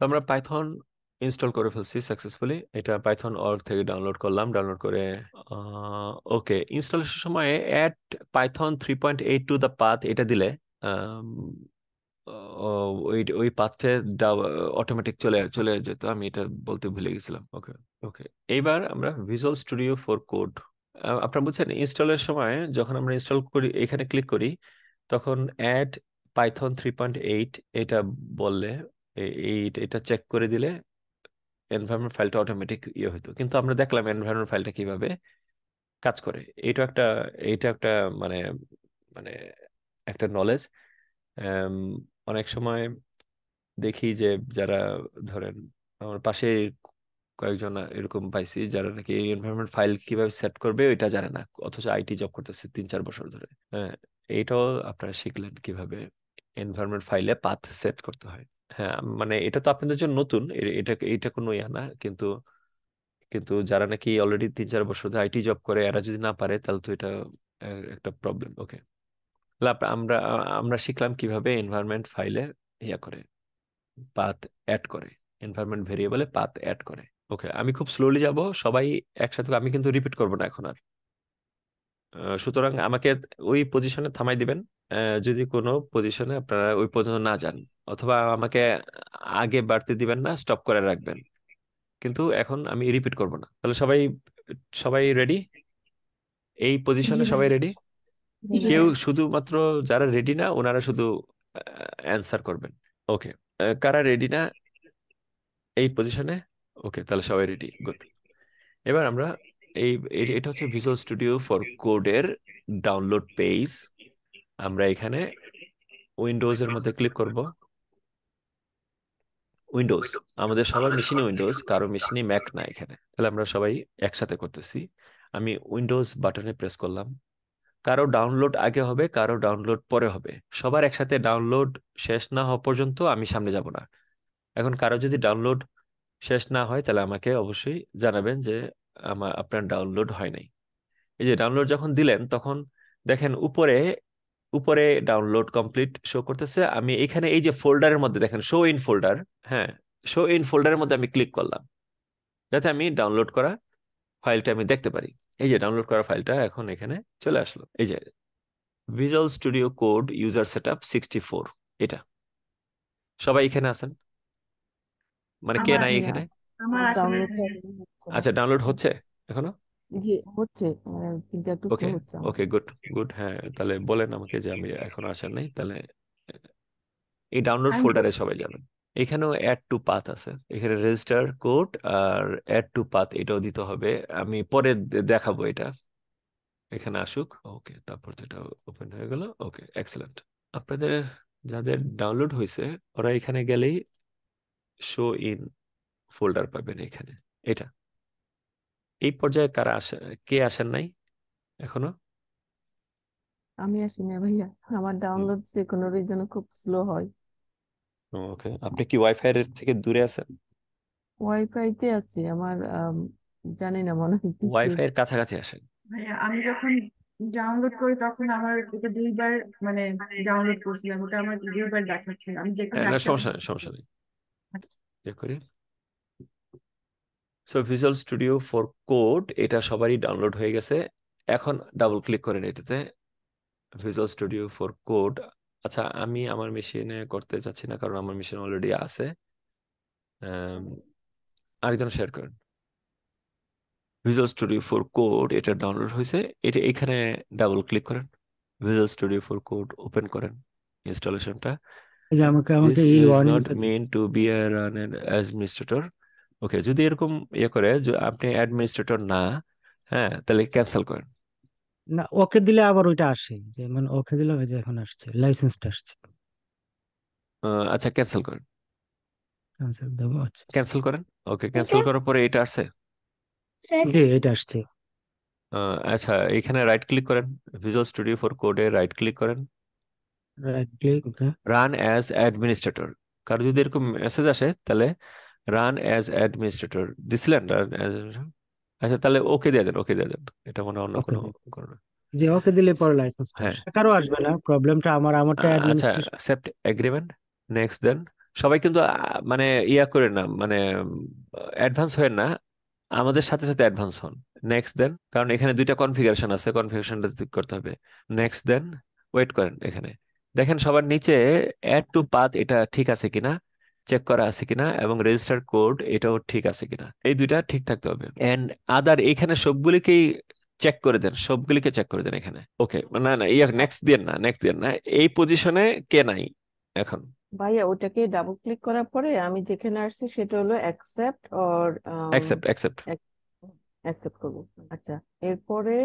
তো আমরা Python install করে ফেলছি সাকসেসফুলি। এটা পাইথন অর্গ থেকে ডাউনলোড করলাম, ডাউনলোড করে ওকে, ইনস্টলেশন সময় add Python 3.8 to the path এটা দিলে আম, ওই ওই পাথে অটোমেটিক চলে চলে যেত। আমি এটা বলতে ভুলে গেছিলাম। ওকে ওকে, এইবার আমরা ভিজুয়াল স্টুডিও ফর কোড, আপনারা বুঝছেন ইনস্টলের সময় যখন আমরা ইনস্টল করি এখানে ক্লিক করি তখন অ্যাড পাইথন 3.8 এটা বললে এটা চেক করে দিলে এনভায়রনমেন্ট ফাইলটা অটোমেটিক ইয়ে হতো। কিন্তু আমরা দেখলাম এনভায়রনমেন্ট ফাইলটা কিভাবে কাজ করে। এটা একটা মানে মানে একটা নলেজ। অনেক সময় দেখি যে যারা ধরেন আমার পাশে কয়েকজন এরকম পাইছি যারা নাকি এনভায়রনমেন্ট ফাইল কিভাবে সেট করবে ওইটা জানে না, অথচ আইটি জব করতেছে 3-4 বছর ধরে। হ্যাঁ, এইটাও আপনারা শিখলেন কিভাবে এনভায়রনমেন্ট ফাইলে পাথ সেট করতে হয়। হ্যাঁ, মানে এটা তো আপনাদের জন্য নতুন, এটা কোনো ইয়া না, কিন্তু কিন্তু যারা নাকি অলরেডি 3-4 বছর ধরে আইটি জব করে এরা যদি না পারে তাহলে তো এটা একটা প্রবলেম। ওকে, আমরা আমরা শিখলাম কিভাবে এনভায়রনমেন্ট ফাইলে ইয়া করে পাথ অ্যাড করে, এনভায়রনমেন্ট ভেরিয়েবলে পাথ অ্যাড করে। ওকে, আমি খুব স্লোলি যাব, সবাই একসাথে, আমি কিন্তু রিপিট করবো না এখন আর। সুতরাং আমাকে ওই পজিশনে থামাই দিবেন যদি কোনো পজিশনে আপনারা ওই পর্যন্ত না যান, অথবা আমাকে আগে বাড়তে দিবেন না, স্টপ করে রাখবেন। কিন্তু এখন আমি রিপিট করব না। তাহলে সবাই সবাই রেডি? এই জি পজিশনে সবাই ভাইয়া। রেডি? জি কেউ ভাইয়া। শুধুমাত্র যারা রেডি না ওনারা শুধু অ্যান্সার করবেন। ওকে, কারা রেডি না এই পজিশনে? ওকে, তাহলে সবাই রেডি, গুড। এবার আমরা এই এটা হচ্ছে ভিজুয়াল স্টুডিও ফর কোডের ডাউনলোড পেজ। আমরা এখানে উইন্ডোজ এর মধ্যে ক্লিক করব। উইন্ডোজ, আমাদের সবার মেশিনে উইন্ডোজ, কারো মেশিনে ম্যাক না এখানে। তাহলে আমরা সবাই একসাথে করতেছি। আমি উইন্ডোজ বাটনে প্রেস করলাম। কারো ডাউনলোড আগে হবে, কারো ডাউনলোড পরে হবে। সবার একসাথে ডাউনলোড শেষ না হওয়া পর্যন্ত আমি সামনে যাব না। এখন কারো যদি ডাউনলোড শেষ না হয় তাহলে আমাকে অবশ্যই জানাবেন যে আপনার ডাউনলোড হয় নাই। এই যে ডাউনলোড যখন দিলেন তখন দেখেন উপরে উপরে ডাউনলোড কমপ্লিট শো করতেছে। আমি এখানে এই যে ফোল্ডারের মধ্যে দেখেন শো ইন ফোল্ডার, হ্যাঁ, শো ইন ফোল্ডারের মধ্যে আমি ক্লিক করলাম যাতে আমি ডাউনলোড করা ফাইলটা আমি দেখতে পারি। এই যে ডাউনলোড করা ফাইলটা এখন এখানে চলে আসলো। এই যে visual studio code user setup 64, এটা সবাই এখানে আছেন? মানে কে আমার নাই ভাইয়া এখানে? আমার আসলে ডাউনলোড ভাইয়া। হচ্ছে না। আচ্ছা, ডাউনলোড হচ্ছে এখনো? জি হচ্ছে, কিন্তু একটু স্লো ওকে হচ্ছে আমার। ওকে, গুড গুড। হ্যাঁ, তাহলে বলেন আমাকে যে আমি এখন আসেন নাই তাহলে। এই ডাউনলোড আমি ফোল্ডারে সবাই যাবেন। এখানেও অ্যাড টু পাথ আছে, এখানে রেজিস্টার কোড আর অ্যাড টু পাথ এটাও দিতে হবে। আমি পরে দেখাবো এটা, এখানে আসুক। ওকে, তারপর তো এটা ওপেন হয়ে গেল। ওকে, এক্সেলেন্ট। আপনাদের যাদের ডাউনলোড হয়েছে ওরা এখানে গেলেই শো ইন ফোল্ডার পাবেন এখানে। এটা এই পর্যায়ে কারা আসে, কে আসেন নাই এখনো? আমি আসি না ভাইয়া, আমার ডাউনলোড যে কোনো রিজনে খুব স্লো হয়। ওকে, আপনি কি ওয়াইফাই এর থেকে দূরে আছেন? ওয়াইফাই তে আছে আমার, জানি না, মনে হচ্ছে। ওয়াইফাই এর কাছাকাছি আসেন। ভাইয়া আমি যখন ডাউনলোড করি তখন আমার এটা দুইবার মানে ডাউনলোড করছিলাম, ওটা আমার দুইবার দেখাচ্ছে, আমি যেখানে না, আছি। সমস্যা নেই, সমস্যা নেই। ইয়ে করি। So visual studio for code এটা সবারই ডাউনলোড হয়ে গেছে। এখন ডাবল ক্লিক করেন এটাতে, ভিজুয়াল স্টুডিও ফর কোড। আচ্ছা, আমি আমার মেশিনে করতে চাচ্ছি না কারণ আমার মেশিন অলরেডি আছে। আম, আরেকজন শেয়ার করেন। ভিজুয়াল স্টুডিও ফর কোড এটা ডাউনলোড হয়েছে, এটা এখানে ডাবল ক্লিক করেন। Visual studio for code open করেন ইনস্টলেশনটা। এই যে আমাকে দিস আমাকে এই ইজ নট ওয়ার্নিংটা দিন। Main to be run administrator. Okay, যদি এরকম ইয়ে করে যে আপনি অ্যাডমিনিস্ট্রেটর না, হ্যাঁ, তাহলে ক্যান্সেল করেন। না, ওকে দিলে আবার ওইটা আসে, যে মানে ওকে দিলে ওই যে এখন আসছে, লাইসেন্সটা আসছে। আচ্ছা, ক্যান্সেল করেন, ক্যান্সেল দেবো, আচ্ছা। ক্যান্সেল করেন। ওকে, ক্যান্সেল করার পরে এটা আসছে। জি, এটা আসছে। আচ্ছা, এখানে রাইট ক্লিক করেন, ভিজুয়াল স্টুডিও ফর কোডে রাইট ক্লিক করেন, right click, okay. Run as administrator. কারো যদি এরকম মেসেজ আসে তাহলে রান অ্যাজ অ্যাডমিনিস্ট্রেটর দিছিলেন, রান অ্যাজ। আচ্ছা, তাহলে ওকে দিয়ে দেন, ওকে দিয়ে দেন। এটা মনে হয় অন্য ওকে, কোনো কারণে। যে ওকে দিলে পরে লাইসেন্সটা হ্যাঁ, আসে, কারো আসবে না, প্রবলেমটা আমারটা আচ্ছা, অ্যাডমিনিস্ট্রেশন। অ্যাকসেপ্ট এগ্রিমেন্ট, নেক্সট দেন। সবাই কিন্তু মানে ইয়া করে না, মানে অ্যাডভান্স হয়ে না, আমাদের সাথে সাথে অ্যাডভান্স হন। নেক্সট দেন, কারণ এখানে দুইটা কনফিগারেশন আছে, কনফিগারেশনটা ঠিক করতে হবে। নেক্সট দেন, ওয়েট করেন, এখানে দেখেন সবার নিচে অ্যাড টু পাথ এটা ঠিক আছে কিনা চেক করা আছে কিনা, এবং রেজিস্টার কোড এটাও ঠিক আছে কিনা, এই দুইটা ঠিক থাকতে হবে। এন্ড আদার এখানে সবগুলিকেই চেক করে দেন, সবগুলিকে চেক করে দেন এখানে। ওকে, না না ইয়া নেক্সট দেন না, নেক্সট দেন না, এই পজিশনে কে নাই এখন। ভাইয়া ওটাকে ডাবল ক্লিক করার পরে আমি যেখানে আসছি সেটা হলো accept or accept, accept. Accept করবো। আচ্ছা, এরপরে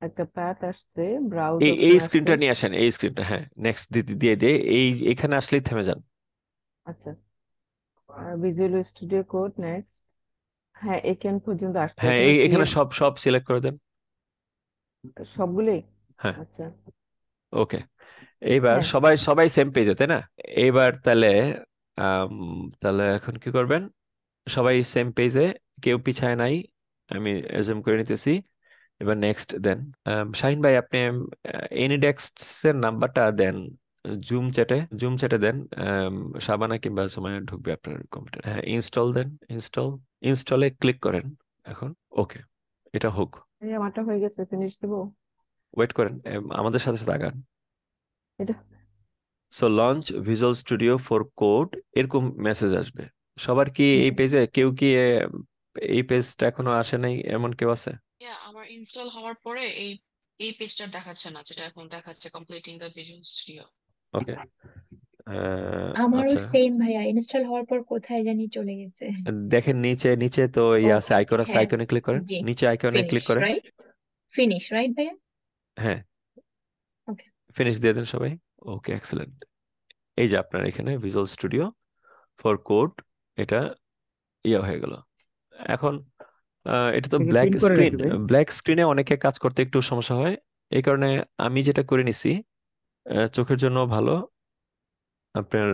একটা প্যাথ আসছে, ব্রাউজ এই অপশন এই আসছে। স্ক্রিনটা নিয়ে আসেন, এই স্ক্রিনটা, হ্যাঁ নেক্সট দিয়ে দিয়ে এই এখানে আসলেই থেমে যান। আচ্ছা, ভিজুয়াল স্টুডিও কোড নেক্সট। হ্যাঁ, এখান পর্যন্ত আসছে, হ্যাঁ এখানে এখানে ক্রিয়েট সব সব সিলেক্ট করে দেন। সবগুলোই। হ্যাঁ, আচ্ছা, ওকে। এইবার হ্যাঁ সবাই সবাই সেম পেজে, তাই না? এইবার তাহলে আম, তাহলে এখন কি করবেন, সবাই সেম পেজে, কেউ পিছায় নাই, আমি এজুম করে নিতেছি। এবার নেক্সট দেন। শাহিন ভাই, আপনি এনিডেক্স এর নাম্বারটা দেন, জুম চ্যাটে দেন। শাবানা কিংবা সময় ঢুকবে আপনার কম্পিউটার। হ্যাঁ, ইনস্টল দেন, ইনস্টলে ক্লিক করেন এখন। ওকে, এটা হোক। এই আমারটা হয়ে গেছে, ফিনিশ দেবো ওয়েট করেন, আমাদের সাথে সাথে আগান। এটা। So launch visual studio for code, এরকম মেসেজ আসবে সবার। কি এই হুম। পেজে কেউ কি এই পেজটা এখনো আসে নাই এমন কেউ আছে? আমার ইনস্টল হওয়ার পরে এই এই পেজটা দেখাচ্ছে না, যেটা এখন দেখাচ্ছে কমপ্লিটিং দ্য ভিজুয়াল স্টুডিও। ওকে, আমারও আচ্ছা, সেম ভাইয়া, ইনস্টল হওয়ার পর কোথায় জানি চলে গেছে। দেখেন নিচে নিচে তো ইয়ে আছে, ওকে ওকে, আইকন আছে, হ্যাঁ, আইকনে ক্লিক করেন, জি, নিচে আইকনে ফিনিশ ক্লিক করেন। রাইট, ফিনিশ রাইট ভাইয়া। হ্যাঁ, ওকে, ফিনিশ দিয়ে দেন সবাই। ওকে, এক্সেলেন্ট। এই যে আপনার এখানে ভিজুয়াল স্টুডিও ফর কোড, এটা ইয়ে হয়ে গেল। এখন এটা তো এটাকে ব্ল্যাক প্রিন্ট করে স্ক্রিন, রাখি ভাই। ব্ল্যাক স্ক্রিনে অনেকে কাজ করতে একটু সমস্যা হয়, এই কারণে আমি যেটা করে নিছি, চোখের জন্য ভালো, আপনার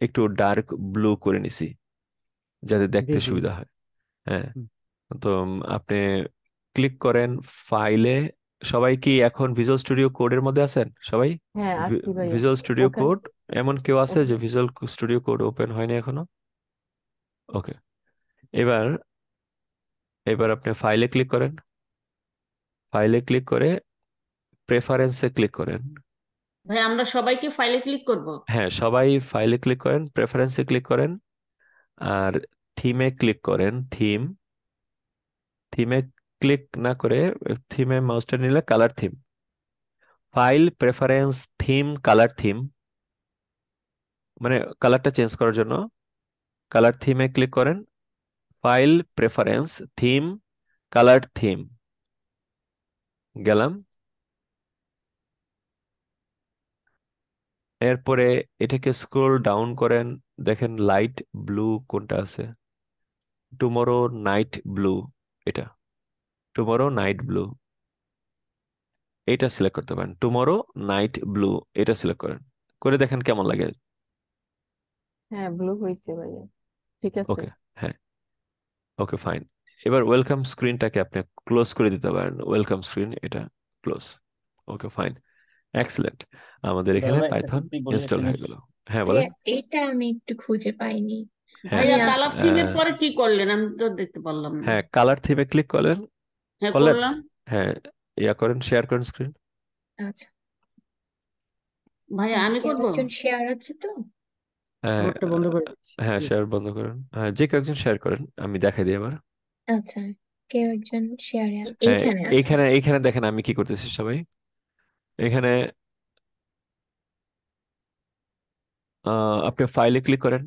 একটু ডার্ক ব্লু করে নিছি যাতে জি দেখতে জি। সুবিধা হয়। হ্যাঁ, হুম। তো আপনি ক্লিক করেন ফাইলে। সবাই কি এখন ভিজুয়াল স্টুডিও কোডের মধ্যে আছেন সবাই? হ্যাঁ আছি ভাইয়া। ভিজুয়াল স্টুডিও ওখানে কোড, এমন কেউ আছে যে ওখানে ভিজুয়াল স্টুডিও কোড ওপেন হয়নি এখনো? ওকে, এবার এবার আপনি ফাইলে ক্লিক করেন, ফাইলে ক্লিক করে প্রেফারেন্সে ক্লিক করেন। ভাই আমরা সবাইকে ফাইলে ক্লিক করব? হ্যাঁ, সবাই ফাইলে ক্লিক করেন, প্রেফারেন্সে ক্লিক করেন, আর থিমে ক্লিক করেন। থিমে ক্লিক না করে, থিমে মাউসটা নিলে colour theme, file preference theme colour theme, মানে কালারটা চেঞ্জ করার জন্য কালার থিমে ক্লিক করেন, file preference theme colour theme, গেলাম। এরপরে এটাকে স্ক্রোল ডাউন করেন, দেখেন লাইট ব্লু কোনটা আছে, টুমরো নাইট ব্লু, এটা টুমরো নাইট ব্লু, এটা সিলেক্ট করতে পারেন। টুমরো নাইট ব্লু, এটা সিলেক্ট করেন, করে দেখেন কেমন লাগে। হ্যাঁ ব্লু হয়েছে ভাইয়া, ঠিক আছে। ওকে, হ্যাঁ, ওকে ফাইন। এবার ওয়েলকাম স্ক্রিনটাকে আপনি ক্লোজ করে দিতে পারেন, ওয়েলকাম স্ক্রিন এটা ক্লোজ। Okay fine, excellent. আমাদের এখানে ভাই একটা পাইথন সত্যি বলি ইনস্টল একটা হয়ে জিনিস। গেল। হ্যাঁ ভাইয়া বলেন। এইটা আমি একটু খুঁজে পাইনি। হ্যাঁ, ভাইয়া আমি কালার আছি। থিমের পরে কি করলেন? আমি তো দেখতে পারলাম না। হ্যাঁ কালার থিমে ক্লিক করলেন, হ্যাঁ করলেন। করলাম। হ্যাঁ, ইয়া করেন, শেয়ার করেন স্ক্রিন। আচ্ছা, ভাইয়া আমি কেউ করব? একজন শেয়ার আছে তো? হ্যাঁ, আমারটা বন্ধ করে দিচ্ছি। হ্যাঁ জি। শেয়ার বন্ধ করেন, হ্যাঁ যে কেউ একজন শেয়ার করেন, আমি দেখাই দিই আবার। আচ্ছা, কেউ একজন শেয়ারে হ্যাঁ, এইখানে আছে। এইখানে এইখানে দেখেন আমি কি করতেছি সবাই। এখানে আপনি ফাইলে ক্লিক করেন,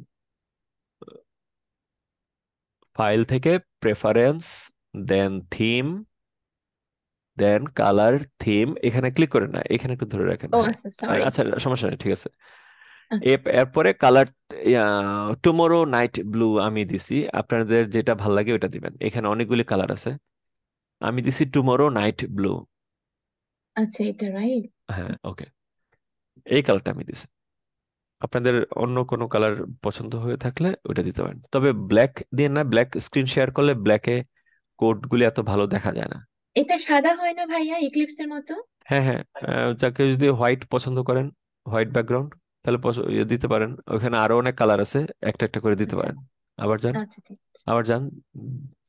ফাইল থেকে প্রেফারেন্স, দেন থিম, দেন কালার থিম, এখানে ক্লিক করেন না, এখানে একটু ধরে রাখেন। ও হ্যাঁ, আচ্ছা, সরি। আচ্ছা সমস্যা নেই, ঠিক আছে। আচ্ছা, এরপরে কালার টুমোরো নাইট ব্লু আমি দিছি, আপনাদের যেটা ভাল লাগে ওটা দিবেন, এখানে অনেকগুলি কালার আছে, আমি দিছি টুমোরো নাইট ব্লু। আচ্ছা, এটা রাইট। হ্যাঁ, ওকে, এই কালারটা আমি দিছি। আপনাদের অন্য কোনো কালার পছন্দ হয়ে থাকলে ওটা দিতে পারেন, তবে ব্ল্যাক দিয়ে না, ব্ল্যাক স্ক্রিন শেয়ার করলে ব্ল্যাকে কোডগুলি এত ভালো দেখা যায় না। এটা সাদা হয় না ভাইয়া, ইক্লিপসের মতো? হ্যাঁ হ্যাঁ, যাকে যদি হোয়াইট পছন্দ করেন, হোয়াইট ব্যাকগ্রাউন্ড, তাহলে দিতে পারেন, ওখানে আরো অনেক কালার আছে, একটা একটা করে দিতে আচ্ছা পারেন। আবার যান, আচ্ছা ঠিক আছে। আবার যান,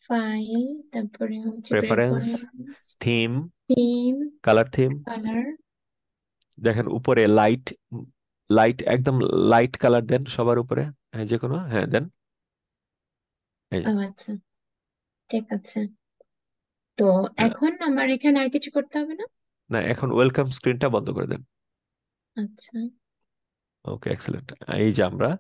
ফাইল, তারপরে হচ্ছে preference, preference, theme, theme, colour theme, colour. দেখেন উপরে লাইট, লাইট একদম লাইট কালার দেন সবার উপরে, হ্যাঁ যে কোনো, হ্যাঁ দেন, এই যে, আচ্ছা ঠিক আছে। তো হ্যাঁ, এখন আমার এখানে আর কিছু করতে হবে না? না এখন ওয়েলকাম স্ক্রিনটা বন্ধ করে দেন। আচ্ছা ওকে এক্সেলেন্ট। এই যে আমরা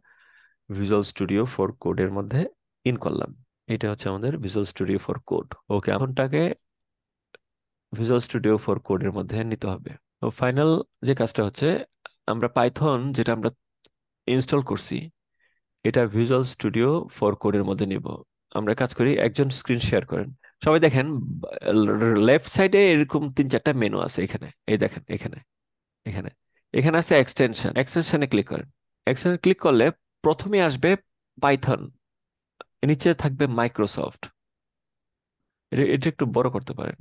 ভিজুয়াল স্টুডিও ফর কোডের মধ্যে ইন করলাম, এটা হচ্ছে আমাদের visual studio for code. Okay, এখনটাকে ভিজুয়াল স্টুডিও ফর কোডের মধ্যে নিতে হবে। তো ফাইনাল যে কাজটা হচ্ছে, আমরা পাইথন যেটা আমরা ইনস্টল করছি এটা ভিজুয়াল স্টুডিও ফর কোডের মধ্যে নিব। আমরা কাজ করি, একজন স্ক্রিন শেয়ার করেন। সবাই দেখেন লেফট সাইডে এরকম 3-4টা মেনু আছে, এখানে এই দেখেন, এখানে এখানে এখানে আছে এক্সটেনশন, এক্সটেনশনে ক্লিক করেন। এক্সটেনশন ক্লিক করলে প্রথমে আসবে পাইথন, নিচে থাকবে মাইক্রোসফট। এটা এটা একটু বড় করতে পারেন।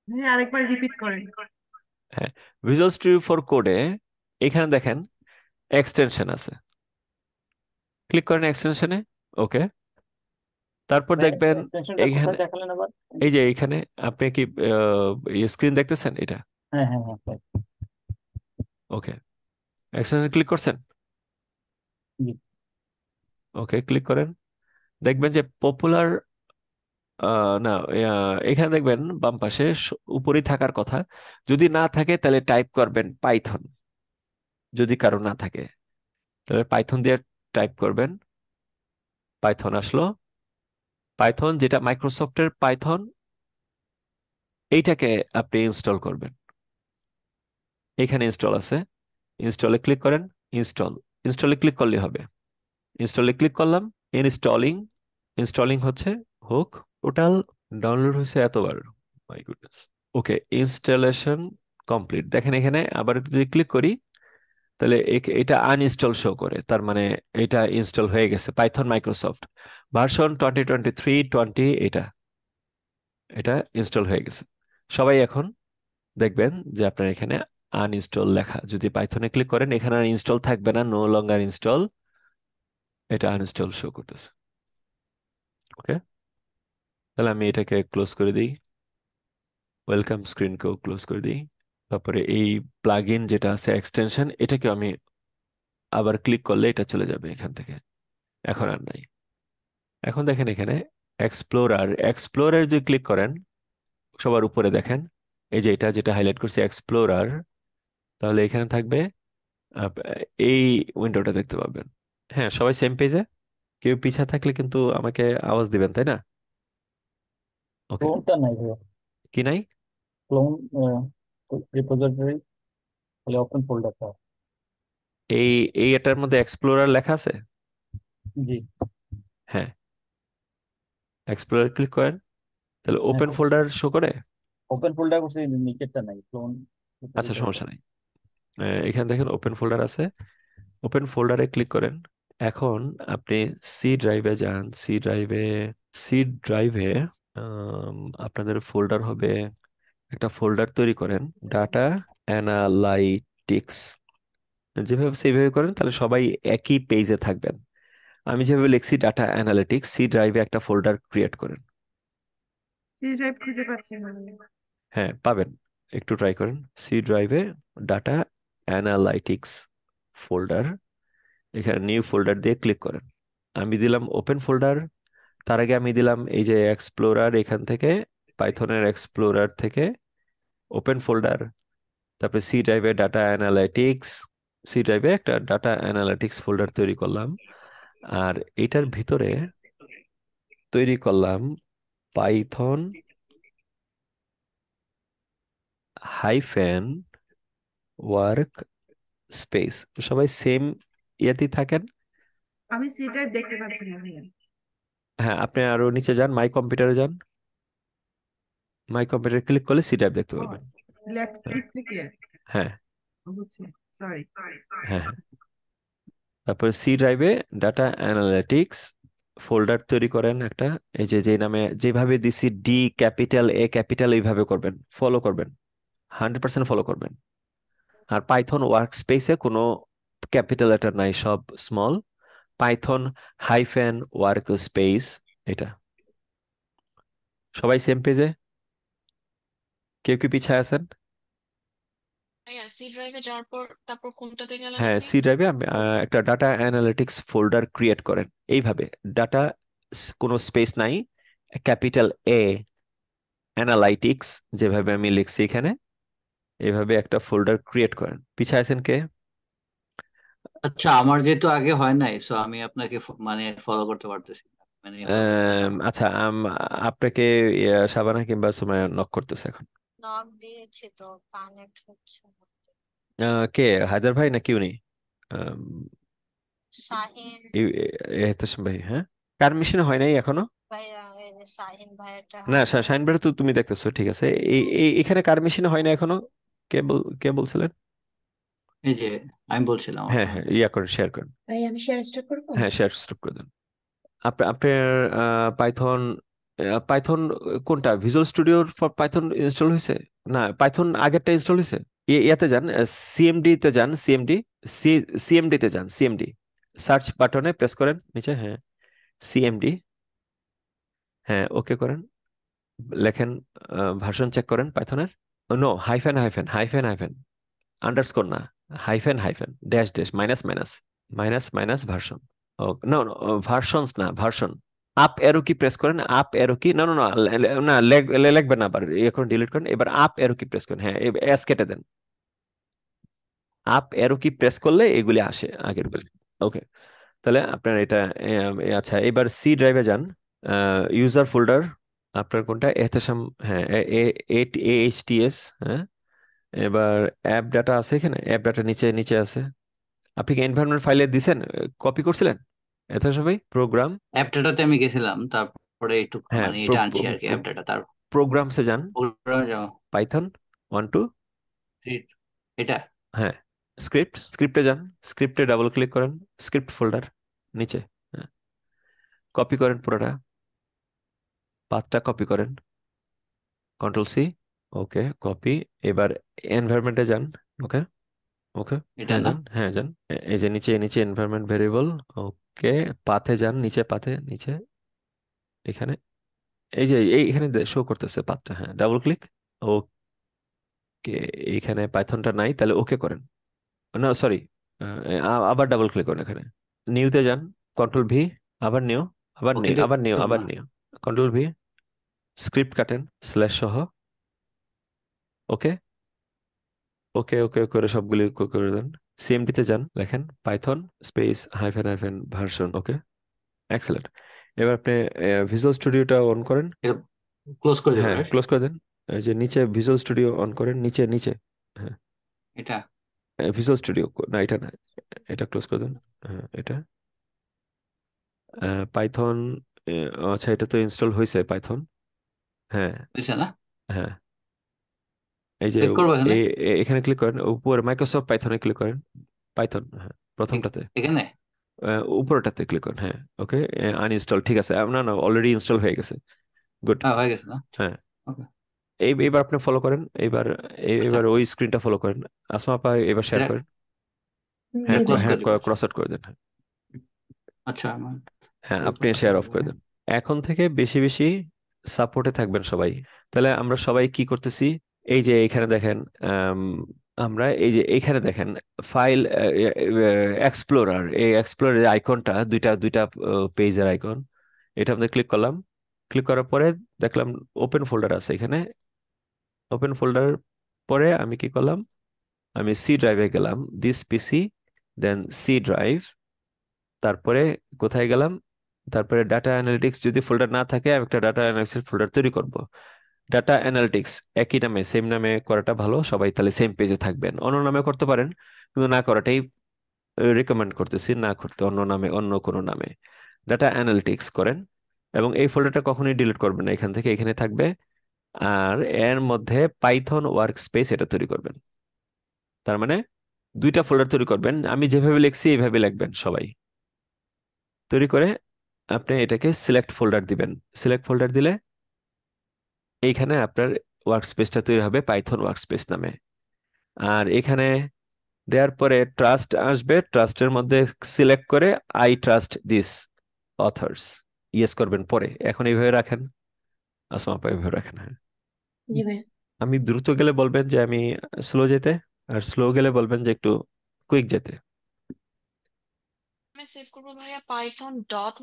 হ্যাঁ, আরেকবার রিপিট করেন। হ্যাঁ, ভিজুয়াল স্টুডিও ফর কোডে এখানে দেখেন এক্সটেনশন আছে, ক্লিক করেন এক্সটেনশনে। ওকে, তারপর দেখবেন এক্সটেনশনটা এইখানে, কোথায় দেখালেন আবার? এই যে এইখানে আপনি কি স্ক্রিন দেখতেছেন এটা? হ্যাঁ হ্যাঁ হ্যাঁ ওকে, এক্সটেনশন ক্লিক করছেন? জি। ওকে ক্লিক করেন, দেখবেন যে পপুলার, না, এখানে দেখবেন বাম পাশে উপরেই থাকার কথা। যদি না থাকে তাহলে টাইপ করবেন পাইথন, যদি কারো না থাকে তাহলে পাইথন দিয়ে টাইপ করবেন। পাইথন আসলো, পাইথন যেটা মাইক্রোসফটের পাইথন, এইটাকে আপনি ইনস্টল করবেন। এখানে ইনস্টল আছে, ইনস্টলে ক্লিক করেন, ইনস্টল, ইনস্টলে ক্লিক করলে হবে। ইনস্টলে ক্লিক করলাম, ইনস্টলিং, ইনস্টলিং হচ্ছে, হোক। টোটাল ডাউনলোড হয়েছে এতবার, my goodness. Okay, installation complete. দেখেন এখানে আবার যদি ক্লিক করি তাহলে এটা আনইনস্টল শো করে, তার মানে এটা ইনস্টল হয়ে গেছে, পাইথন মাইক্রোসফট ভার্সন 2023-20, এটা এটা ইনস্টল হয়ে গেছে। সবাই এখন দেখবেন যে আপনার এখানে আনইনস্টল লেখা, যদি পাইথনে ক্লিক করেন এখানে আর ইনস্টল থাকবে না, নো লঙ্গার ইনস্টল, এটা আনইনস্টল শো করতেছে। ওকে, তাহলে আমি এটাকে ক্লোজ করে দিই, ওয়েলকাম স্ক্রিনকেও ক্লোজ করে দিই। তারপরে এই প্লাগইন যেটা আছে এক্সটেনশন, এটাকে আমি আবার ক্লিক করলে এটা চলে যাবে এখান থেকে, এখন আর নাই। এখন দেখেন এখানে এক্সপ্লোরার, এক্সপ্লোরার যদি ক্লিক করেন সবার উপরে দেখেন এই যে এটা যেটা হাইলাইট করছি এক্সপ্লোরার, তাহলে এখানে থাকবে আপ- এই উইন্ডোটা দেখতে পাবেন। হ্যাঁ, সবাই সেম পেজে, কেউ পিছা থাকলে কিন্তু আমাকে আওয়াজ দিবেন, তাই না? ওকে, ক্লোনটা নাই ভাইয়া, কি নাই? ক্লোন রিপোজিটরি, তাহলে ওপেন ফোল্ডারটা। এই এই এটার মধ্যে এক্সপ্লোরার লেখা আছে। জি। হ্যাঁ, এক্সপ্লোরার ক্লিক করেন, তাহলে হ্যাঁ, ওপেন ফোল্ডার শো করে। ওপেন ফোল্ডার করছে, নিচেরটা নাই, ক্লোন আচ্ছা, রিপোজিটরি। সমস্যা নেই। এখানে দেখেন ওপেন ফোল্ডার আছে, ওপেন ফোল্ডারে ক্লিক করেন। এখন আপনি সি ড্রাইভে যান, সি ড্রাইভে, সি ড্রাইভে আপনাদের ফোল্ডার হবে, একটা ফোল্ডার তৈরি করেন, ডাটা অ্যানালাইটিক্স। যেভাবে সেইভাবে করেন তাহলে সবাই একই পেজে থাকবেন। আমি যেভাবে লিখছি ডাটা অ্যানালিটিক্স, সি ড্রাইভে একটা ফোল্ডার ক্রিয়েট করেন। সি ড্রাইভ খুঁজে পাচ্ছি না। হ্যাঁ পাবেন, একটু ট্রাই করেন। সি ড্রাইভে ডাটা অ্যানালাইটিক্স ফোল্ডার, এখানে নিউ ফোল্ডার দিয়ে ক্লিক করেন। আমি দিলাম ওপেন ফোল্ডার, তার আগে আমি দিলাম এই যে এক্সপ্লোরার, এখান থেকে পাইথনের এক্সপ্লোরার থেকে ওপেন ফোল্ডার, তারপরে সি ড্রাইভে ডাটা অ্যানালাইটিক্স, সি ড্রাইভে একটা ডাটা অ্যানালাইটিক্স ফোল্ডার তৈরি করলাম। আর এটার ভিতরে তৈরি করলাম পাইথন হাইফেন ওয়ার্ক স্পেস। সবাই সেম ইয়েতেই থাকেন। আমি সি ড্রাইভ দেখতে পাচ্ছি না ভাইয়া। হ্যাঁ, আপনি আরো নিচে যান, মাই কম্পিউটারে যান, মাই কম্পিউটারে ক্লিক করলে সি ড্রাইভ দেখতে পাবেন। লেফট হ্যাঁ, ক্লিক থেকে হ্যাঁ, হচ্ছে, সরি। হ্যাঁ, হ্যাঁ। তারপর সি ড্রাইভে ডাটা অ্যানালিটিক্স ফোল্ডার তৈরি করেন একটা, এই যে যে নামে যেভাবে দিছি ডি ক্যাপিটাল এ ক্যাপিটাল, এইভাবে করবেন, ফলো করবেন, 100% ফলো করবেন। আর পাইথন ওয়ার্ক স্পেসে কোনো ক্যাপিটাল লেটার নাই, সব small. Python hyphen work space, এটা। সবাই সেম পেজে? কেউ কি পিছায় আছেন? ভাইয়া সি ড্রাইভে যাওয়ার পর তারপর কোনটাতে গেলেন হ্যাঁ, আপনি? সি ড্রাইভে একটা ডাটা অ্যানালিটিক্স ফোল্ডার ক্রিয়েট করেন এইভাবে। ডাটা কোনো স্পেস নাই, ক্যাপিটাল এ অ্যানালাইটিক্স, যেভাবে আমি লিখছি এখানে, এইভাবে একটা ফোল্ডার ক্রিয়েট করেন। পিছায় আছেন কে? আচ্ছা, আমার যেহেতু আগে হয় নাই, সো আমি আপনাকে মানে ফলো করতে পারতেছি না, মানে হবে না কেন? আচ্ছা, আপনাকে শাবানা কিংবা সুমাইয়া নক করতেছে এখন। নক দিয়েছি তো কানেক্ট হচ্ছে না। কে, হায়দার ভাই নাকি উনি? শাহিন এহতেশাম ভাই, হ্যাঁ। কার মেশিনে হয় নাই এখনো? ভাইয়া, এই যে শাহিন ভাইয়াটা না, হয় নাই। শাহিন ভাই তো তুমি দেখতেছো, ঠিক আছে। এখানে কার মেশিনে হয় না এখনো? কে বলছিলেন? এই যে আমি বলছিলাম, আমার হ্যাঁ সময়। হ্যাঁ, ইয়া করেন, শেয়ার করেন। ভাই আমি শেয়ার স্টার্ট করবো? হ্যাঁ, শেয়ার স্টপ করে দেন। আপনার পাইথন, পাইথন কোনটা, ভিজুয়াল স্টুডিওর ফর পাইথন ইনস্টল হয়েছে? না, পাইথন আগেরটা ইনস্টল হয়েছে। ইয়াতে যান, সিএমডি তে যান, সিএমডি তে যান, সিএমডি সার্চ বাটনে প্রেস করেন নিচে, হ্যাঁ, সিএমডি, হ্যাঁ, ওকে করেন। লেখেন, ভার্সন চেক করেন পাইথনের। No, hyphen hyphen hyphen hyphen, underscore না, hyphen hyphen dash dash minus minus minus minus version. Oh no, versions না, version. Up arrow key press করেন, আপ এরো কি, না না না, না লিখবেন না, আবার এখন ডিলিট করেন। এবার আপ এরো কি প্রেস করেন, হ্যাঁ, এস কেটে দেন। আপ এরো কি প্রেস করলে এগুলি আসে আগের গুলি। ওকে, তাহলে আপনার এটা আচ্ছা, এবার সি ড্রাইভে যান, ইউজার ফোল্ডার আপনার কোনটা, এহতেশাম, হ্যাঁ, AHTS, হ্যাঁ। এবার অ্যাপ ডাটা আছে এখানে, অ্যাপ ডাটা নিচে নিচে আছে। আপনি কি এনভায়রনমেন্ট ফাইলে দিছেন, কপি করছিলেন? এত সবাই প্রোগ্রাম, অ্যাপ ডাটাতে আমি গেছিলাম, তারপরে একটু হ্যাঁ, মানে এটা আনছি আর কি, অ্যাপ ডাটা। তার প্রোগ্রামসে যান, প্রোগ্রামে যাও, পাইথন 1 2, এটা। হ্যাঁ, স্ক্রিপ্টে যান, স্ক্রিপ্টে ডাবল ক্লিক করেন, স্ক্রিপ্ট ফোল্ডার নিচে, হ্যাঁ, কপি করেন পুরোটা, পাথটা কপি করেন, কন্ট্রোল সি, ওকে, কপি। এবার এনভায়রনমেন্টে যান, ওকে, ওকে, এটা হ্যাঁ না? যান, হ্যাঁ যান। এই যে নিচে নিচে এনভায়রনমেন্ট ভেরিয়েবল, ওকে, পাথে যান, নিচে পাথে নিচে, এখানে, এই যে এখানে শো করতেছে পাথটা, হ্যাঁ, ডাবল ক্লিক, ওকে। এইখানে পাইথনটা নাই, তাহলে ওকে করেন। না সরি, আবার ডাবল ক্লিক করেন এখানে, নিউতে যান, কন্ট্রোল ভি, আবার নিউ, আবার ওকে নিউ, আবার নিউ, দেখলাম আবার না। নিউ, কন্ট্রোল ভি, স্ক্রিপ্ট কাটেন স্ল্যাশ সহ, ওকে, ওকে, ওকে করে সবগুলি করে দেন। সিএমডি তে যান, লেখেন python space hyphen hyphen version, okay, excellent. এবার আপনি ভিজুয়াল স্টুডিওটা অন করেন, এটা ক্লোজ করে দেবো, হ্যাঁ, right? ক্লোজ করে দেন। এই যে নিচে ভিজুয়াল স্টুডিও অন করেন, নিচে নিচে, হ্যাঁ, এটা ভিজুয়াল স্টুডিও, না এটা না, এটা ক্লোজ করে দেন, হ্যাঁ, এটা পাইথন, আচ্ছা, এটা তো ইনস্টল হয়েছে পাইথন, হ্যাঁ, হয়েছে না? হ্যাঁ, এই যে ক্লিক করবো এখানে? এখানে ক্লিক করেন, উপরে মাইক্রোসফট পাইথনে ক্লিক করেন, পাইথন, হ্যাঁ, প্রথমটাতে, এখানে? উপরটাতে ক্লিক করেন, হ্যাঁ, ওকে, আনইনস্টল, ঠিক আছে, না না, অলরেডি ইনস্টল হয়ে গেছে, গুড, হ্যাঁ, হয়ে গেছে না? হ্যাঁ। ওকে, এবার আপনি ফলো করেন, এবার আচ্ছা, এবার ওই স্ক্রিনটা ফলো করেন। আসমা আপা এবার শেয়ার এটা করেন, জি হ্যাঁ, ক্লোজ ভাইয়া। করে দিব। ক্রস আউট করে দেন, হ্যাঁ, আচ্ছা, আমার হ্যাঁ, এই আপনি ক্লোজ শেয়ার করে অফ দিব, করে হ্যাঁ। দেন। এখন থেকে বেশি বেশি সাপোর্টে থাকবেন সবাই। তাহলে আমরা সবাই কি করতেছি, এই যে এখানে দেখেন, আম, আমরা এই যে এখানে দেখেন ফাইল এক্সপ্লোরার, এই এক্সপ্লোরার আইকনটা দুইটা দুইটা পেজের আইকন, এটা আমরা ক্লিক করলাম। ক্লিক করার পরে দেখলাম ওপেন ফোল্ডার আছে এখানে। ওপেন ফোল্ডার পরে আমি কি করলাম, আমি সি ড্রাইভে গেলাম, this PC, then C drive, তারপরে কোথায় গেলাম, তারপরে ডাটা অ্যানালিটিক্স, যদি ফোল্ডার না থাকে আমি একটা ডাটা অ্যানালিটিক্স ফোল্ডার তৈরি করব। ডাটা অ্যানালিটিক্স একই নামে, সেম নামে করাটা ভালো, সবাই তাহলে সেম পেজে থাকবেন। অন্য নামে করতে পারেন, কিন্তু না করাটাই রিকমেন্ড করতেছি, না করতে অন্য নামে, অন্য কোনো নামে ডাটা অ্যানালিটিক্স করেন। এবং এই ফোল্ডারটা কখনোই ডিলিট করবেন না, এখান থেকে এখানে থাকবে। আর এর মধ্যে পাইথন ওয়ার্ক স্পেস এটা তৈরি করবেন। তার মানে দুইটা ফোল্ডার তৈরি করবেন, আমি যেভাবে লিখছি এইভাবে লিখবেন সবাই। তৈরি করে আপনি এটাকে সিলেক্ট ফোল্ডার দিবেন। সিলেক্ট ফোল্ডার দিলে এইখানে আপনার ওয়ার্ক স্পেসটা তৈরি হবে পাইথন ওয়ার্ক স্পেস নামে। আর এখানে দেওয়ার পরে ট্রাস্ট আসবে, ট্রাস্টের মধ্যে সিলেক্ট করে I trust this authors yes করবেন পরে। এখন এইভাবে রাখেন, আসমা আপা এইভাবে রাখেন। হ্যাঁ, জি ভাইয়া। আমি দ্রুত গেলে বলবেন যে আমি স্লো যেতে, আর স্লো গেলে বলবেন যে একটু কুইক যেতে। আমি সেভ করবো ভাইয়া পাইথন ডট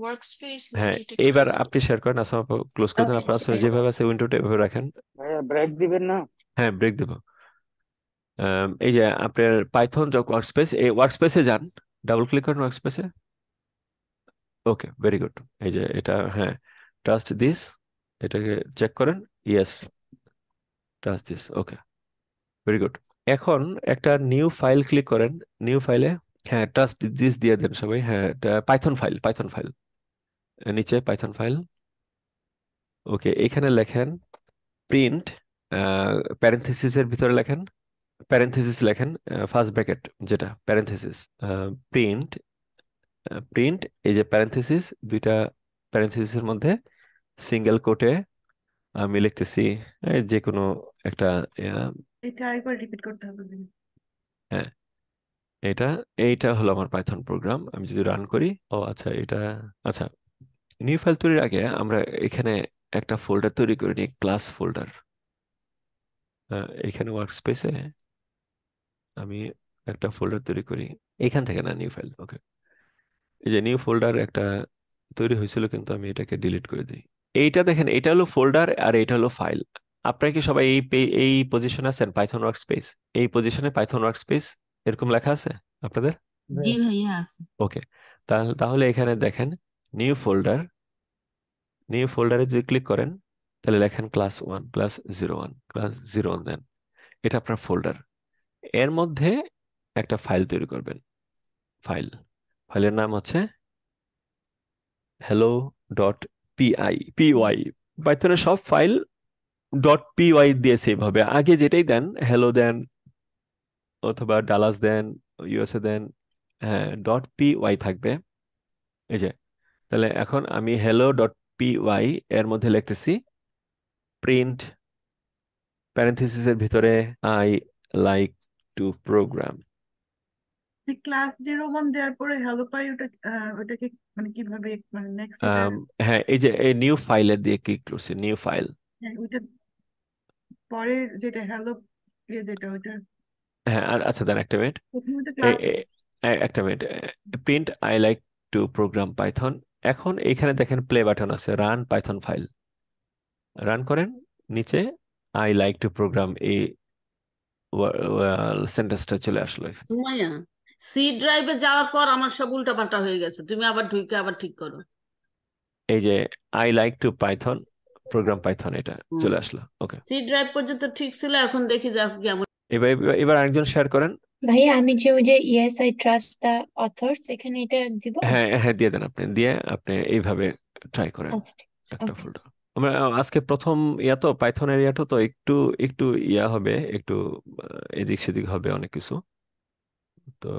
ওয়ার্কস্পেস হ্যাঁ, নাকি একটু এইবার close আপনি শেয়ার করেন, আসমা আপা ক্লোজ করে দেন। ওকে আপনার জি ভাইয়া। যেভাবে আছে উইন্ডোটা এভাবে রাখেন। ভাইয়া ব্রেক দিবেন না? হ্যাঁ, ব্রেক দেবো। এই যে আপনার পাইথন ওয়ার্কস্পেস, এই ওয়ার্কস্পেসে যান, ডাবল ক্লিক করেন ওয়ার্কস্পেসে। ওকে, ভেরি গুড। এই যে এটা, হ্যাঁ, ট্রাস্ট দিস, এটাকে চেক করেন। Yes, trust this. Okay, very good. এখন একটা নিউ ফাইল ক্লিক করেন। নিউ ফাইলে, হ্যাঁ, ট্রাস্ট দিস দিয়ে দেন সবাই। হ্যাঁ, পাইথন ফাইল, পাইথন ফাইল, নিচে পাইথন ফাইল। ওকে, এখানে লেখেন প্রিন্ট, প্যারেনথেসিসের ভিতরে লেখেন, প্যারেনথেসিস লেখেন, ফার্স্ট ব্র্যাকেট যেটা প্যারেনথেসিস, প্রিন্ট, প্রিন্ট, এই যে প্যারেনথেসিস, দুইটা প্যারেনথেসিসের মধ্যে সিঙ্গেল কোটে আমি লিখতেছি যে কোনো একটা, এটা আরেকবার রিপিট করতে হবে ভাইয়া। হ্যাঁ, এটা এইটা হলো আমার পাইথন প্রোগ্রাম। আমি যদি রান করি, ও আচ্ছা, এটা, আচ্ছা, নিউ ফাইল তৈরির আগে আমরা এখানে একটা ফোল্ডার তৈরি করে নিই, ক্লাস ফোল্ডার। এখানে ওয়ার্কস্পেসে আমি একটা ফোল্ডার তৈরি করি, এখান থেকে না, নিউ ফাইল। ওকে, এই যে নিউ ফোল্ডার একটা তৈরি হয়েছিল, কিন্তু আমি এটাকে ডিলিট করে দিই। এইটা দেখেন, এটা হলো ফোল্ডার আর এটা হলো ফাইল। আপনারা কি সবাই এই পজিশনে আছেন? পাইথন ওয়ার্কস্পেস, এই পজিশনে পাইথন ওয়ার্কস্পেস এরকম লেখা আছে আপনাদের? জি ভাইয়া আছে। ওকে, তাহলে এখানে দেখেন নিউ ফোল্ডার, নিউ ফোল্ডারে যদি ক্লিক করেন, তাহলে লেখেন ক্লাস 1, ক্লাস 01, ক্লাস 01 দেন। এটা আপনার ফোল্ডার। এর মধ্যে একটা ফাইল তৈরি করবেন। ফাইলের নাম হচ্ছে hello.py। পাইথনের সব ফাইল .py দিয়ে সেভ হবে। আগে যেটাই দেন, হ্যালো দেন অথবা ডালাস দেন, ইউএসএ দেন, হ্যাঁ, .py থাকবে। এই যে, তাহলে এখন আমি hello.py এর মধ্যে লিখতেছি প্রিন্ট, প্যারেনথেসিসের ভিতরে I like to program. Class 01 দেওয়ার পরে হ্যালো পাই, ওটাকে মানে কিভাবে, মানে নেক্সট এটা, হ্যাঁ, এই যে এই নিউ ফাইলে দিয়ে ক্লিক করছি, নিউ ফাইল। হ্যাঁ, ওইটা পরে যেটা হ্যালো যেটা ওইটা হ্যাঁ, আচ্ছা, দেন একটা মিনিট, প্রথমে তো ক্লাস। একটা minute. Print I like to program Python. এখন এখানে দেখেন প্লে বাটন আছে, রান পাইথন ফাইল, রান করেন। নিচে আই লাইক টু প্রোগ্রাম, এই সেন্টেন্সটা চলে আসলো এখানে। সুমাইয়া, সি ড্রাইভে যাওয়ার পর আমার সব উল্টাপাল্টা হয়ে গেছে, তুমি আবার ঢুকে আবার ঠিক করো। এই যে I like two Python programme Python, এটা চলে আসলো। ওকে, সি ড্রাইভ পর্যন্ত ঠিক ছিল, এখন দেখি যাক কেমন। এবার এবার আরেকজন শেয়ার করেন। ভাইয়া আমি যে ওই যে yes I trust the author's এখানে এটা দিব। হ্যাঁ, হ্যাঁ, দিয়ে দেন। আপনি এইভাবে ট্রাই করেন আচ্ছা ঠিক আছে, একটা ওকে। ফোল্ডার। আমরা আজকে প্রথম তো পাইথনের তো একটু একটু হবে, একটু এদিক সেদিক হবে অনেক কিছু। তো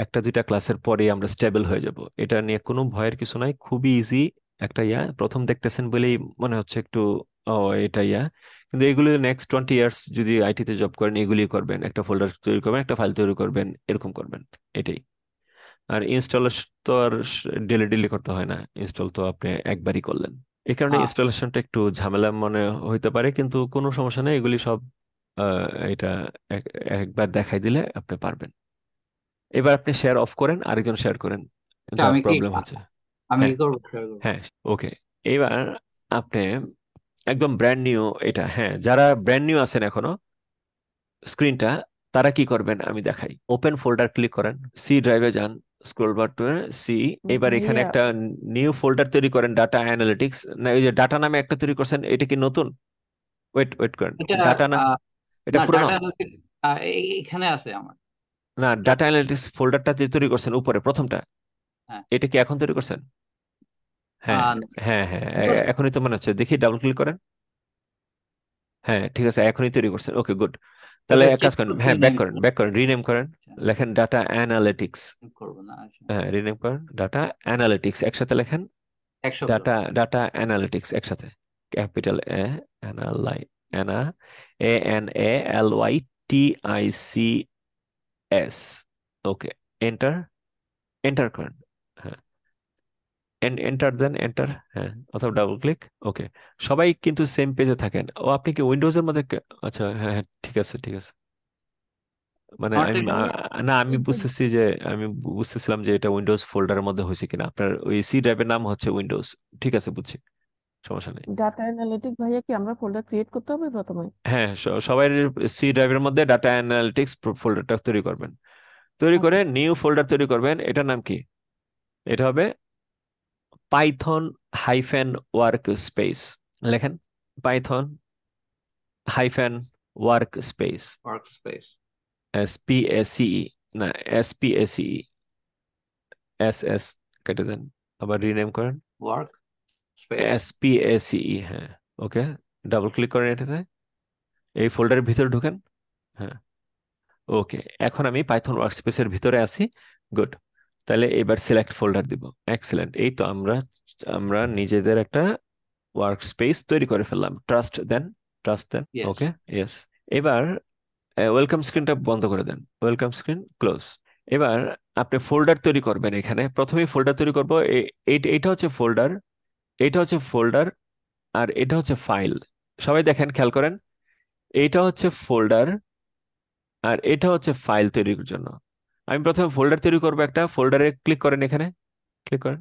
একটা দুইটা ক্লাসের পরে আমরা স্টেবল হয়ে যাব, এটা নিয়ে কোনো ভয়ের কিছু নাই, খুবই ইজি একটা প্রথম দেখতেছেন বলেই মনে হচ্ছে একটু, ও এটা কিন্তু এগুলো নেক্সট 20 ইয়ার্স যদি আইটিতে জব করেন, এগুলি করবেন, একটা ফোল্ডার তৈরি করবেন, একটা ফাইল তৈরি করবেন, এরকম করবেন, এটাই। আর ইনস্টল তো আর ডেলি ডেলি করতে হয় না, ইনস্টল তো আপনি একবারই করলেন। এই কারণে ইনস্টলেশনটা একটু ঝামেলা মনে হইতে পারে, কিন্তু কোনো সমস্যা নেই, এগুলি সব এটা একবার দেখাই দিলে আপনি পারবেন। এবার আপনি শেয়ার অফ করেন, আরেকজন শেয়ার করেন, যার আমি কি প্রবলেম হচ্ছে। আমি হ্যাঁ, কি করবো? share করবো? হ্যাঁ, ওকে। এবার আপনি একদম ব্র্যান্ড নিউ এটা, হ্যাঁ, যারা ব্র্যান্ড নিউ আছেন এখনো স্ক্রিনটা, তারা কি করবেন আমি দেখাই। ওপেন ফোল্ডার ক্লিক করেন, সি ড্রাইভে যান, স্ক্রল বার টু সি। এবার এখানে ভাইয়া একটা নিউ ফোল্ডার তৈরি করেন, ডাটা অ্যানালিটিক্স, না ওই যে ডাটা নামে একটা তৈরি করছেন, এটা কি নতুন? ওয়েট করেন, এটা ডাটা না, এটা না, পুরানো? ডাটা এখানে আছে আমার। না, ডাটা অ্যানালিটিক্স ফোল্ডারটা যে তৈরি করছেন উপরে প্রথমটা, হ্যাঁ, এটা কি এখন তৈরি করছেন? হ্যাঁ, আহ, হ্যাঁ, হ্যাঁ, এখনই তো মনে হচ্ছে, দেখি ডাবল ক্লিক করেন। হ্যাঁ, ঠিক আছে, এখনই তৈরি করছেন। ওকে, গুড। তাহলে এটা এক চেক কাজ করেন, করতে হ্যাঁ, নেই ব্যাক করেন, রিনেম করেন, লেখেন ডাটা অ্যানালিটিক্স। করবো না, আচ্ছা। হ্যাঁ, রিনেম করেন, ডাটা অ্যানালিটিক্স একসাথে লেখেন, একশো ডাটা অ্যানালিটিক্স একসাথে, ক্যাপিটাল অ্যানালাই, ANALYTICS এস। ওকে, এন্টার এন্টার করেন। হ্যাঁ, এন্টার দেন, এন্টার, হ্যাঁ, অথবা ডাবল ক্লিক। ওকে, সবাই কিন্তু সেম পেজে থাকেন। ও আপনি কি উইন্ডোজের মধ্যে আচ্ছা, হ্যাঁ হ্যাঁ, ঠিক আছে ঠিক আছে। মানে আমারটা আমি এখানে না, আমি কিন্তু বুঝতেছি যে আমি বুঝতেছিলাম যে এটা উইন্ডোজ ফোল্ডারের মধ্যে হয়েছে কিনা। আপনার ওই সি ড্রাইভের নাম হচ্ছে উইন্ডোজ। ঠিক আছে, বুঝছি, সমস্যা নেই। ডাটা অ্যানালিটিক ভাইয়া কি আমরা ফোল্ডার ক্রিয়েট করতে হবে প্রথমে? হ্যাঁ, সবাই সি ড্রাইভের মধ্যে ডাটা অ্যানালিটিক্স ফোল্ডারটা তৈরি করবেন। তৈরি করে আচ্ছা, নিউ ফোল্ডার তৈরি করবেন। এটার নাম কি? এটা হবে পাইথন হাইফেন ওয়ার্ক স্পেস। লেখেন Python hyphen work space, work space. SPACE, না SPACE, SS কেটে দেন, আবার রিনেম করেন ওয়ার্ক স্পেস। SPACE। হ্যাঁ, ওকে, ডাবল ক্লিক করেন এটাতে, এই ফোল্ডারের ভিতরে ঢুকেন। হ্যাঁ, ওকে, এখন আমি পাইথন ওয়ার্কস্পেসের ভিতরে আছি। গুড, তাহলে এবার সিলেক্ট ফোল্ডার দিব। এক্সেলেন্ট, এই তো আমরা আমরা নিজেদের একটা ওয়ার্কস্পেস তৈরি করে ফেললাম। ট্রাস্ট দেন, ইয়েস। ওকে, ইয়েস। এবার ওয়েলকাম স্ক্রিনটা বন্ধ করে দেন, ওয়েলকাম স্ক্রিন ক্লোজ। এবার আপনি ফোল্ডার তৈরি করবেন। এখানে প্রথমেই ফোল্ডার তৈরি করবো। এইটা হচ্ছে ফোল্ডার, এটা হচ্ছে ফোল্ডার, আর এটা হচ্ছে ফাইল। সবাই দেখেন, খেয়াল করেন, এইটা হচ্ছে ফোল্ডার আর এটা হচ্ছে ফাইল তৈরির জন্য। আমি প্রথমে ফোল্ডার তৈরি করবো। একটা ফোল্ডারে ক্লিক করেন, এখানে ক্লিক করেন,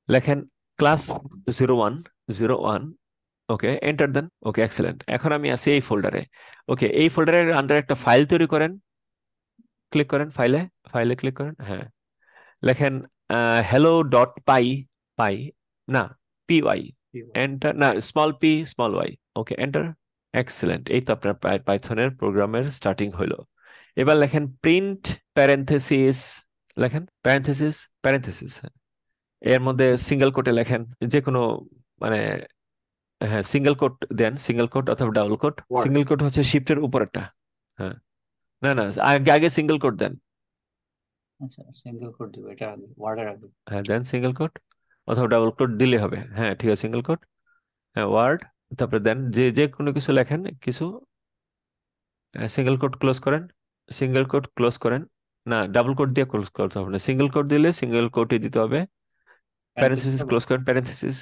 লেখেন ক্লাস 0101। ওকে, এন্টার দেন। ওকে, এক্সেলেন্ট। এখন আমি আছি এই ফোল্ডারে। ওকে, এই ফোল্ডারের আন্ডার একটা ফাইল তৈরি করেন। ক্লিক করেন ফাইলে, ফাইলে ক্লিক করেন। হ্যাঁ, লেখেন hello ডট পাই, পাই না PY, এন্টার, না স্মল y। ওকে, এন্টার। এক্সেলেন্ট, এই তো আপনার পাইথনের প্রোগ্রামের স্টার্টিং হইলো। এবার লেখেন প্রিন্ট প্যারেনথেসিস, লেখেন প্যারেনথেসিস, এর মধ্যে সিঙ্গেল কোটে লেখেন যে কোনো, মানে, হ্যাঁ, সিঙ্গেল কোট দেন, সিঙ্গেল কোট অথবা double quote. Word. Single quote হচ্ছে শিফটের উপরেরটা। হ্যাঁ, না না, আগে আগে সিঙ্গেল কোট দেন। আচ্ছা, সিঙ্গেল কোড দিব, এটা আগে, ওয়ার্ডের আগে। হ্যাঁ, দেন সিঙ্গেল কোট অথবা ডাবল কোট দিলে হবে। হ্যাঁ, ঠিক আছে, সিঙ্গেল কোট, হ্যাঁ, ওয়ার্ড। তারপরে দেন যে যে কোনো কিছু লেখেন, কিছু সিঙ্গেল কোট ক্লোজ করেন, সিঙ্গেল কোট ক্লোজ করেন। না, ডাবল কোট দিয়ে ক্লোজ করতে হবে না, সিঙ্গেল কোট দিলে সিঙ্গেল কোটই দিতে হবে। প্যারেনথেসিস প্যারেনথেসিস হবে। ক্লোজ করেন, প্যারেনথেসিস।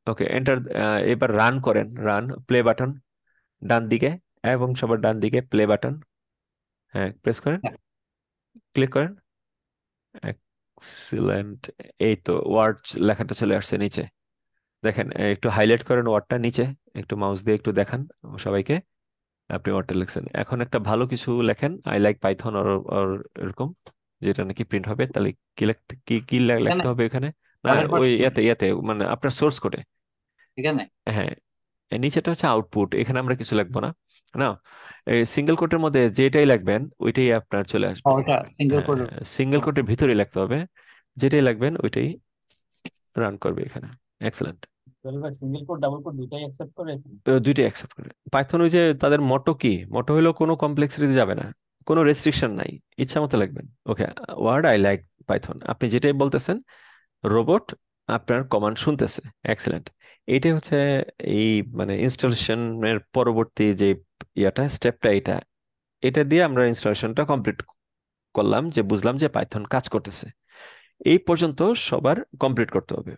ওকে, এন্টার। এবার রান করেন, রান, প্লে বাটন ডান দিকে, এবং সবার ডান দিকে প্লে বাটন। হ্যাঁ, প্রেস করেন, হ্যাঁ। ক্লিক করেন। এক্সিলেন্ট, এই তো ওয়ার্ড লেখাটা চলে আসছে নিচে। দেখেন, একটু হাইলাইট করেন ওয়ার্ডটা নিচে, একটু মাউস দিয়ে একটু দেখান সবাইকে। আপনি ওয়ার্ডটা লিখছেন। এখন একটা ভালো কিছু লেখেন, আই লাইক পাইথন অর এরকম, যেটা নাকি প্রিন্ট হবে। তাহলে কি লিখতে, কি এখানে লিখতে হবে এখানে? না, পরের ওই পার্ট ইয়াতে মানে আপনার সোর্স কোডে। এখানে। হ্যাঁ, এর নিচেটা হচ্ছে আউটপুট। এখানে আমরা কিছু লিখবো না। না, এই সিঙ্গেল কোটের মধ্যে যেটাই লিখবেন ওইটাই আপনার চলে আসবে। ওটা সিঙ্গেল হ্যাঁ, কোড। সিঙ্গেল কোটের ভিতরে লিখতে হবে, যেটাই লিখবেন ওইটাই রান করবে এখানে। এক্সেলেন্ট, তাহলে ভাই সিঙ্গেল কোড ডাবল কোড দুইটাই অ্যাকসেপ্ট করে এখানে? দুইটাই অ্যাকসেপ্ট করে। পাইথন ওই যে তাদের মটো কি, মটো হলো কোনো কমপ্লেক্সিটি যাবে না, কোনো রেস্ট্রিকশন নাই, ইচ্ছা মতো লিখবেন। ওকে, ওয়ার্ড আই লাইক পাইথন, আপনি যেটাই বলতেছেন রোবট আপনার কমান্ড শুনতেছে। এক্সেলেন্ট, এইটাই হচ্ছে এই মানে ইনস্টলেশনের পরবর্তী যে স্টেপটা, এটা এটা দিয়ে আমরা ইনস্টলেশনটা কমপ্লিট করলাম, যে বুঝলাম যে পাইথন কাজ করতেছে। এই পর্যন্ত সবার কমপ্লিট করতে হবে।